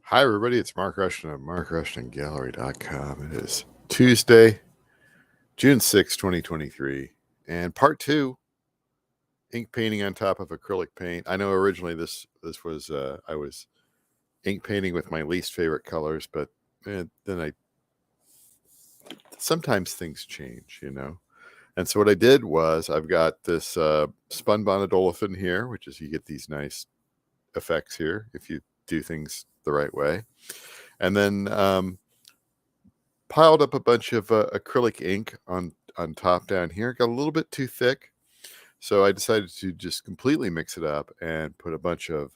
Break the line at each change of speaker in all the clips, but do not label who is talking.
Hi, everybody. It's Mark Rushton of MarkRushtonGallery.com. It is Tuesday, June 6, 2023, and part two, ink painting on top of acrylic paint. I know originally this was I was ink painting with my least favorite colors, but then sometimes things change, you know. And so what I did was I've got this spun bonded olefin here, which is you get these nice effects here if you do things the right way. And then piled up a bunch of acrylic ink on top down here. Got a little bit too thick, so I decided to just completely mix it up and put a bunch of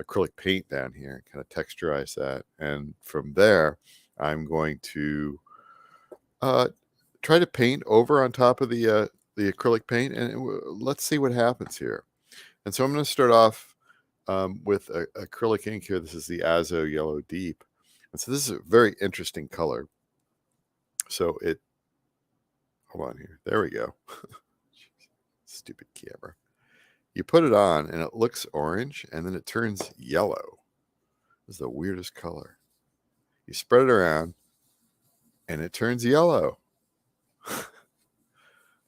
acrylic paint down here, kind of texturize that. And from there, I'm going to try to paint over on top of the acrylic paint, and let's see what happens here. And so I'm going to start off with acrylic ink here. This is the Azo Yellow Deep. And so this is a very interesting color. So hold on here. There we go. Stupid camera. You put it on and it looks orange and then it turns yellow. This is the weirdest color. You spread it around and it turns yellow. This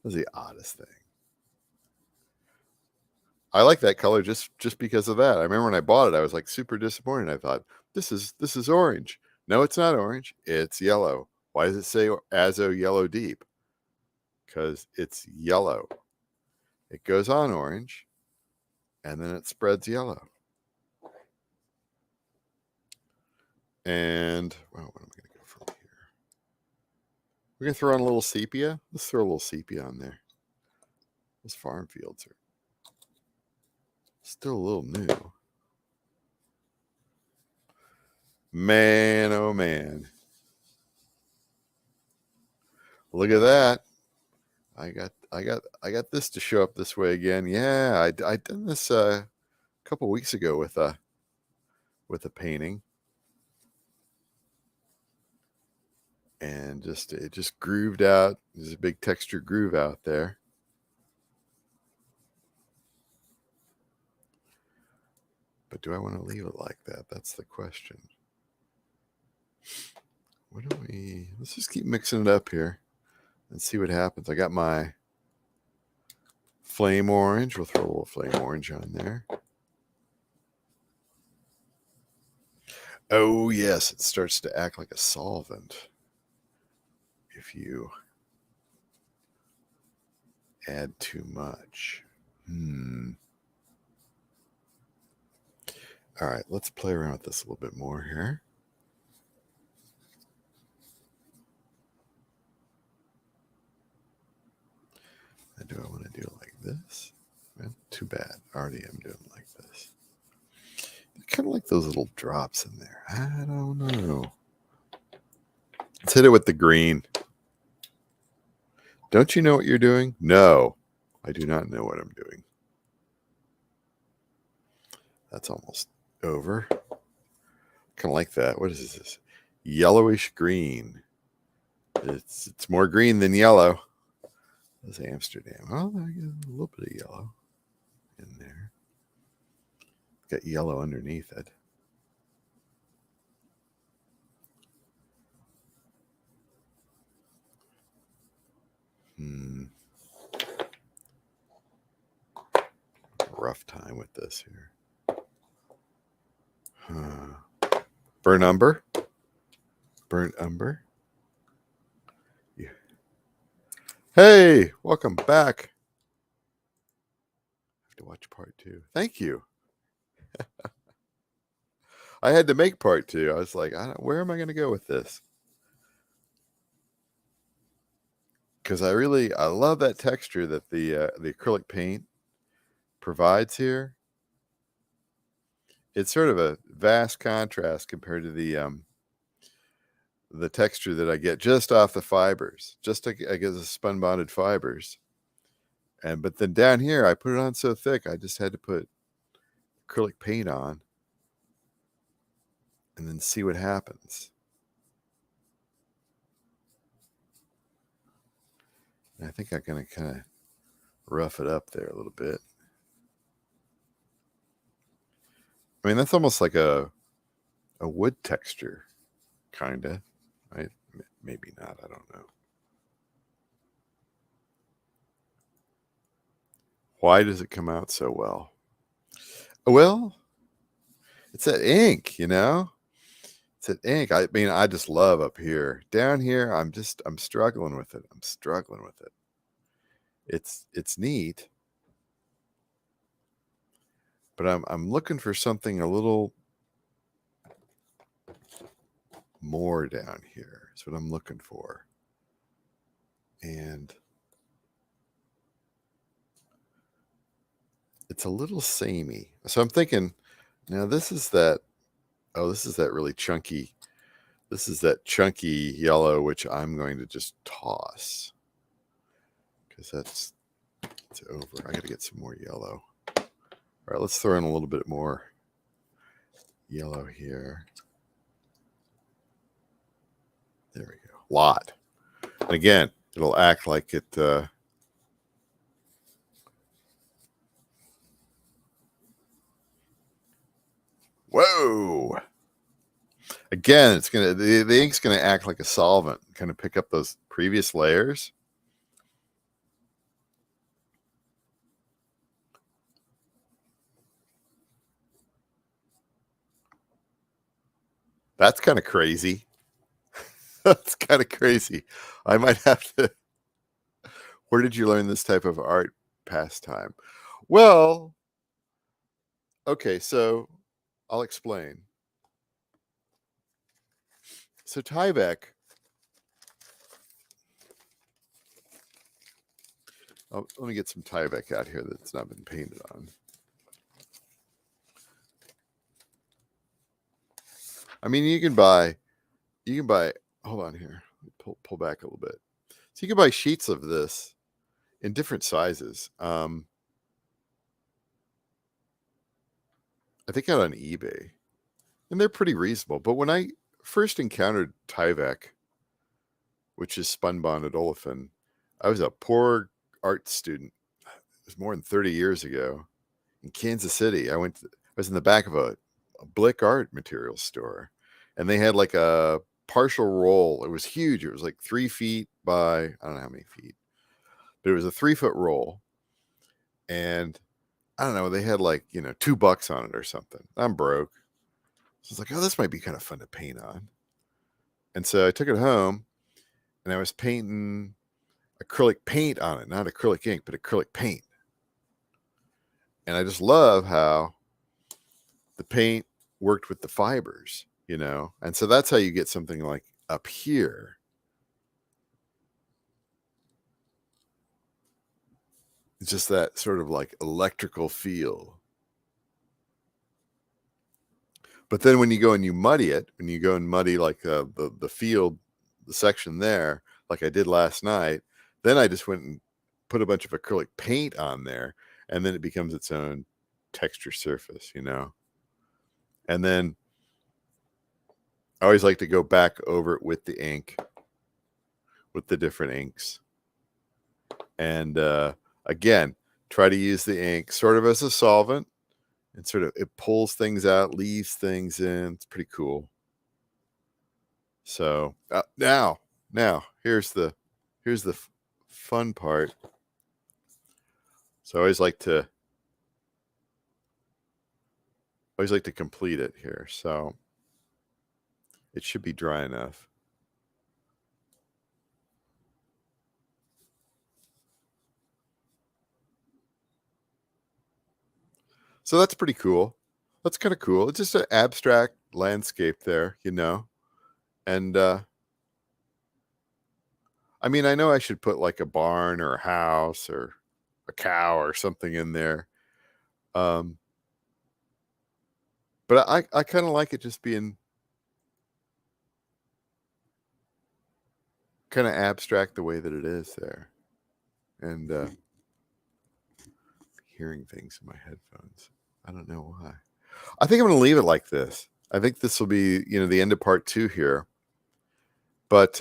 is the oddest thing. I like that color just because of that. I remember when I bought it, I was like super disappointed. I thought, this is orange. No, it's not orange. It's yellow. Why does it say Azo Yellow Deep? Because it's yellow. It goes on orange, and then it spreads yellow. And, well, what am I going to go from here? We're going to throw on a little sepia. Let's throw a little sepia on there. Those farm fields are still a little new. Man, oh man. Look at that. I got this to show up this way again. Yeah, I done this a couple weeks ago with a painting, and it just grooved out. There's a big texture groove out there. But do I want to leave it like that? That's the question. Let's just keep mixing it up here and see what happens. I got my flame orange. We'll throw a little flame orange on there. Oh, yes, it starts to act like a solvent if you add too much. All right, let's play around with this a little bit more here. And do I want to do it like this? Well, too bad. Already I'm doing it like this. Kind of like those little drops in there. I don't know. Let's hit it with the green. Don't you know what you're doing? No, I do not know what I'm doing. That's almost over. Kind of like that. What is this? Yellowish green. It's more green than yellow. That's Amsterdam. Oh, I get a little bit of yellow in there. Got yellow underneath it. Rough time with this here. Burnt umber. Burnt umber. Yeah. Hey, welcome back. I have to watch part 2. Thank you. I had to make part 2. I was like, where am I going to go with this? Because I love that texture that the acrylic paint provides here. It's sort of a vast contrast compared to the texture that I get just off the fibers, I guess the spun bonded fibers. But then down here, I put it on so thick, I just had to put acrylic paint on and then see what happens. And I think I'm going to kind of rough it up there a little bit. I mean, that's almost like a a wood texture, kind of. Right? Maybe not. I don't know. Why does it come out so well? Well, it's that ink, you know? It's that ink. I mean, I just love up here. Down here, I'm struggling with it. I'm struggling with it. It's neat, but I'm looking for something a little more down here. That's what I'm looking for. And it's a little samey. So I'm thinking, now this is that really chunky. This is that chunky yellow, which I'm going to just toss because it's over. I got to get some more yellow. All right, let's throw in a little bit more yellow here. There we go. Lot. And again, it'll act like it. Whoa. Again, it's gonna the ink's gonna act like a solvent, kind of pick up those previous layers. That's kind of crazy. That's kind of crazy. I might have to. Where did you learn this type of art pastime? Well, okay, so I'll explain. So Tyvek, let me get some Tyvek out here that's not been painted on. I mean, you can buy, hold on here, pull back a little bit. So you can buy sheets of this in different sizes. I think out on eBay, and they're pretty reasonable. But when I first encountered Tyvek, which is spun bonded olefin, I was a poor art student. It was more than 30 years ago in Kansas City. I was in the back of a Blick art materials store, and they had like a partial roll. It was huge. It was like 3 feet by, I don't know how many feet, but it was a 3-foot roll. And I don't know, they had like, $2 on it or something. I'm broke. So I was like, oh, this might be kind of fun to paint on. And so I took it home and I was painting acrylic paint on it, not acrylic ink, but acrylic paint. And I just love how the paint worked with the fibers, and so that's how you get something like up here. It's just that sort of like electrical feel. But then when you go and you muddy it, when you go and muddy like the field, the section there, like I did last night, then I just went and put a bunch of acrylic paint on there, and then it becomes its own texture surface, And then I always like to go back over it with the ink, with the different inks. And again, try to use the ink sort of as a solvent, and sort of it pulls things out, leaves things in. It's pretty cool. So now here's the fun part. So I always like to complete it here. So it should be dry enough. So that's pretty cool. That's kind of cool. It's just an abstract landscape there, And I mean, I know I should put like a barn or a house or a cow or something in there. But I kind of like it just being kind of abstract the way that it is there. And hearing things in my headphones. I don't know why. I think I'm going to leave it like this. I think this will be, the end of part 2 here. But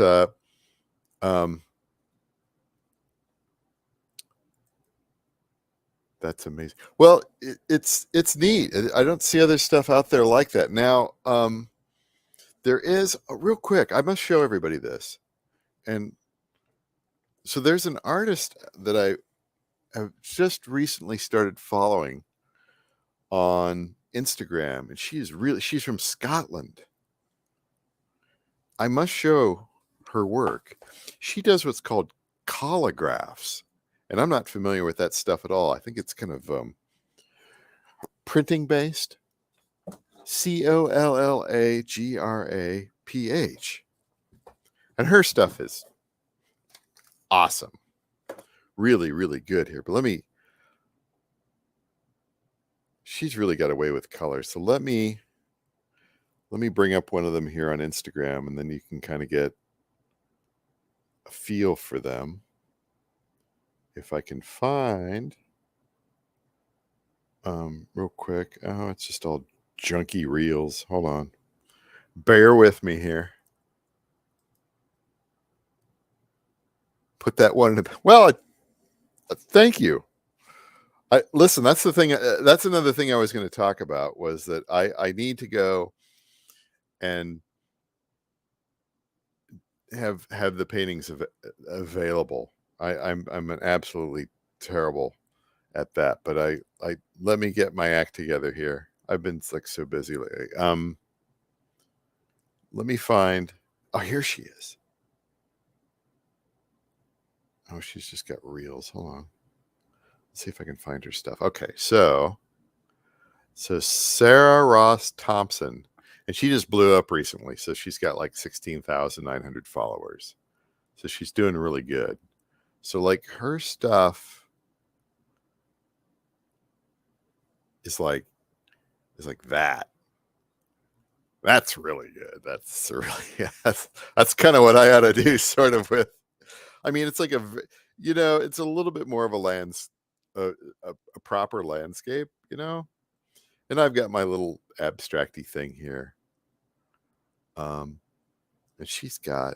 that's amazing. Well, it's neat. I don't see other stuff out there like that. Now, There is real quick. I must show everybody this. And so there's an artist that I have just recently started following on Instagram, and she's from Scotland. I must show her work. She does what's called collagraphs, and I'm not familiar with that stuff at all. I think it's kind of printing based. Collagraph. And her stuff is awesome. Really, really good here. But she's really got away with color. So let me bring up one of them here on Instagram, and then you can kind of get a feel for them. If I can find real quick. Oh, it's just all junky reels. Hold on. Bear with me here. Put that one in thank you. Listen, that's the thing. That's another thing I was going to talk about, was that I need to go and have the paintings available. I'm an absolutely terrible at that, but I let me get my act together here. I've been like so busy lately. Let me find. Oh, here she is. Oh, she's just got reels. Hold on. Let's see if I can find her stuff. Okay, so Sarah Ross Thompson, and she just blew up recently. So she's got like 16,900 followers. So she's doing really good. So like her stuff is like that. That's really good. That's really that's kind of what I ought to do, sort of with. I mean, it's like it's a little bit more of a proper landscape, And I've got my little abstracty thing here. And she's got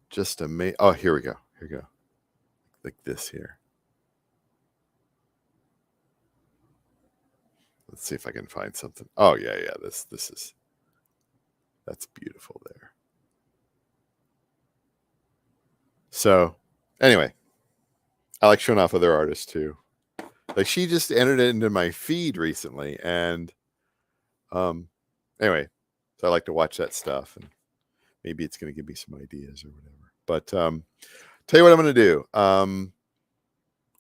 just amazing. Oh, here we go. Here we go. Like this here. Let's see if I can find something. Oh, yeah. That's beautiful there. So anyway, I like showing off other artists too. Like she just entered it into my feed recently, and anyway, so I like to watch that stuff, and maybe it's going to give me some ideas or whatever. But tell you what I'm going to do. I'm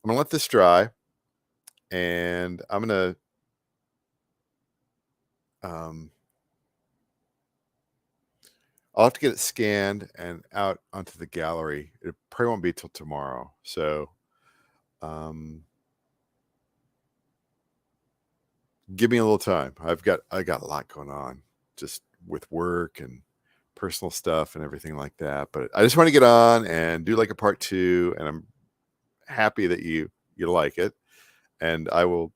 going to let this dry, and I'm going to I'll have to get it scanned and out onto the gallery. It probably won't be till tomorrow. So give me a little time. I got a lot going on, just with work and personal stuff and everything like that. But I just want to get on and do like a part 2, and I'm happy that you like it. And I will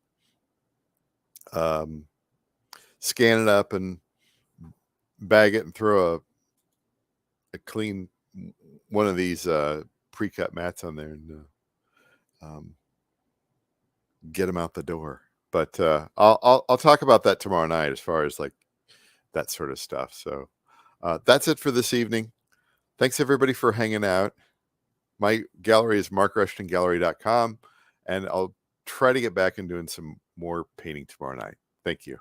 scan it up and bag it and throw a clean one of these pre-cut mats on there and get them out the door. But I'll talk about that tomorrow night, as far as like that sort of stuff. So that's it for this evening. Thanks everybody for hanging out. My gallery is markrushtongallery.com, and I'll try to get back and doing some more painting tomorrow night. Thank you.